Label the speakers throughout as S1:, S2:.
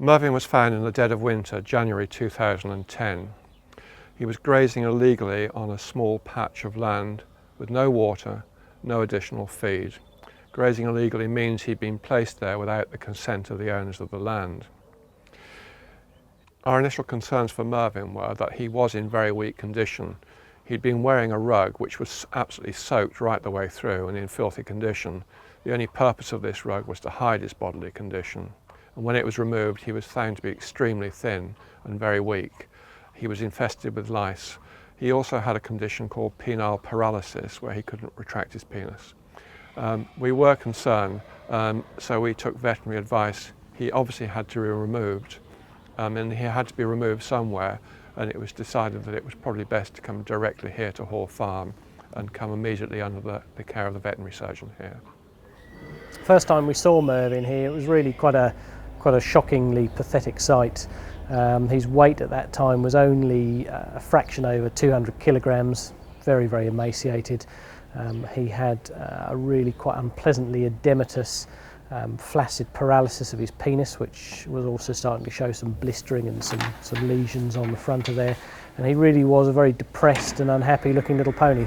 S1: Mervyn was found in the dead of winter, January 2010. He was grazing illegally on a small patch of land with no water, no additional feed. Grazing illegally means he'd been placed there without the consent of the owners of the land. Our initial concerns for Mervyn were that he was in very weak condition. He'd been wearing a rug which was absolutely soaked right the way through and in filthy condition. The only purpose of this rug was to hide his bodily condition. And when it was removed, he was found to be extremely thin and very weak. He was infested with lice. He also had a condition called penile paralysis, where he couldn't retract his penis. We were concerned, so we took veterinary advice. He obviously had to be removed, and he had to be removed somewhere, and it was decided that it was probably best to come directly here to Hall Farm and come immediately under the care of the veterinary surgeon here.
S2: First time we saw Mervyn here, it was really quite a shockingly pathetic sight. His weight at that time was only a fraction over 200 kilograms, very, very emaciated. He had a really quite unpleasantly edematous, flaccid paralysis of his penis, which was also starting to show some blistering and some lesions on the front of there. And he really was a very depressed and unhappy looking little pony.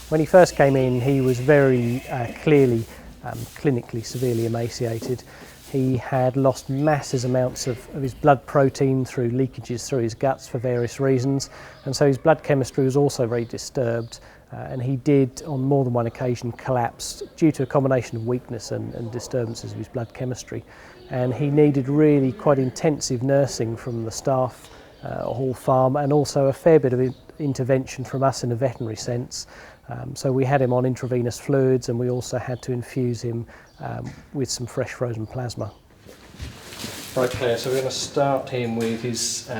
S2: When he first came in, he was very clearly clinically severely emaciated. He had lost massive amounts of his blood protein through leakages through his guts for various reasons, and so his blood chemistry was also very disturbed, and he did on more than one occasion collapse due to a combination of weakness and disturbances of his blood chemistry, and he needed really quite intensive nursing from the staff at Hall Farm, and also a fair bit of intervention from us in a veterinary sense. So we had him on intravenous fluids, and we also had to infuse him with some fresh frozen plasma. Right, Claire, so we're going to start him with his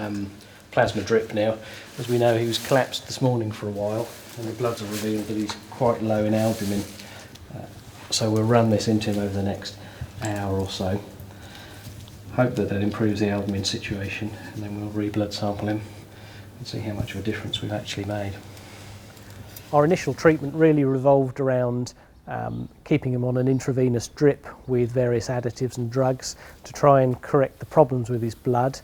S2: plasma drip now. As we know, he was collapsed this morning for a while, and the bloods have revealed that he's quite low in albumin. So we'll run this into him over the next hour or so. Hope that improves the albumin situation, and then we'll re-blood sample him and see how much of a difference we've actually made. Our initial treatment really revolved around keeping him on an intravenous drip with various additives and drugs to try and correct the problems with his blood,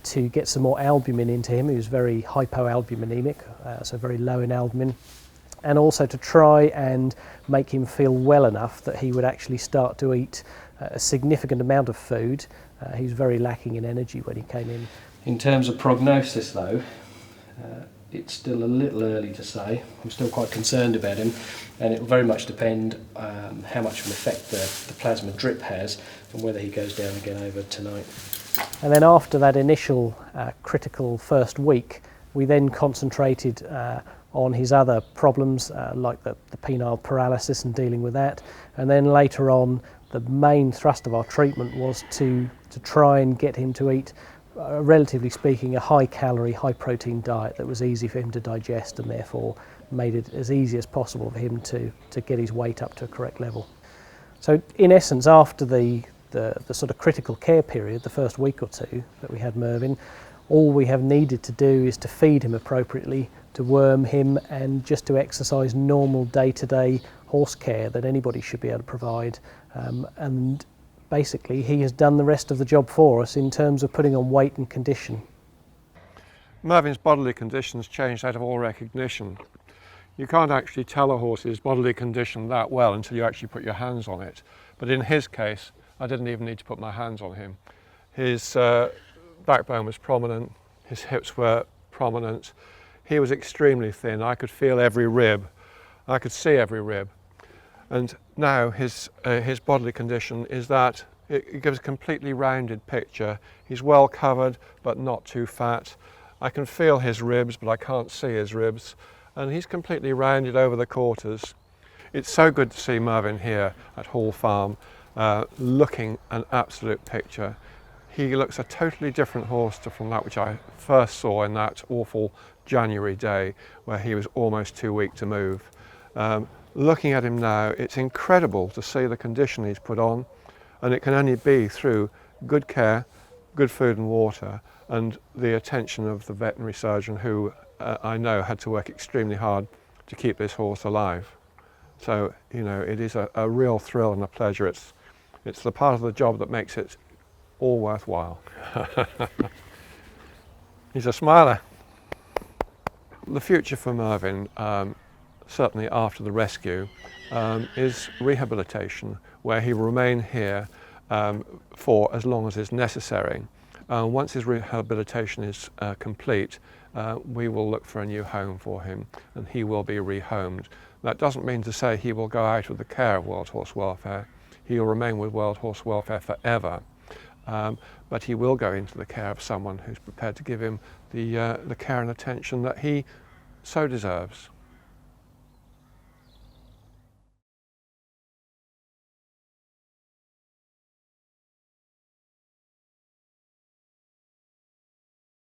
S2: to get some more albumin into him. He was very hypoalbuminemic, so very low in albumin, and also to try and make him feel well enough that he would actually start to eat a significant amount of food. He was very lacking in energy when he came in. In terms of prognosis though, it's still a little early to say. I'm still quite concerned about him, and it will very much depend how much of an effect the plasma drip has and whether he goes down again over tonight. And then after that initial critical first week, we then concentrated on his other problems like the penile paralysis and dealing with that, and then later on the main thrust of our treatment was to try and get him to eat relatively speaking, a high-calorie, high-protein diet that was easy for him to digest, and therefore made it as easy as possible for him to get his weight up to a correct level. So in essence, after the sort of critical care period, the first week or two that we had Mervyn, all we have needed to do is to feed him appropriately, to worm him, and just to exercise normal day-to-day horse care that anybody should be able to provide. And basically, he has done the rest of the job for us in terms of putting on weight and condition.
S1: Mervyn's bodily conditions changed out of all recognition. You can't actually tell a horse's bodily condition that well until you actually put your hands on it. But in his case, I didn't even need to put my hands on him. His backbone was prominent, his hips were prominent, he was extremely thin. I could feel every rib, I could see every rib. And now his bodily condition is that it gives a completely rounded picture. He's well covered but not too fat. I can feel his ribs but I can't see his ribs, and he's completely rounded over the quarters. It's so good to see Mervyn here at Hall Farm looking an absolute picture. He looks a totally different horse from that which I first saw in that awful January day where he was almost too weak to move. Looking at him now, it's incredible to see the condition he's put on, and it can only be through good care, good food and water, and the attention of the veterinary surgeon who I know had to work extremely hard to keep this horse alive. So, you know, it is a real thrill and a pleasure. It's the part of the job that makes it all worthwhile. He's a smiler. The future for Mervyn, certainly after the rescue, is rehabilitation, where he will remain here for as long as is necessary. Once his rehabilitation is complete, we will look for a new home for him and he will be rehomed. That doesn't mean to say he will go out of the care of World Horse Welfare. He will remain with World Horse Welfare forever, but he will go into the care of someone who's prepared to give him the care and attention that he so deserves.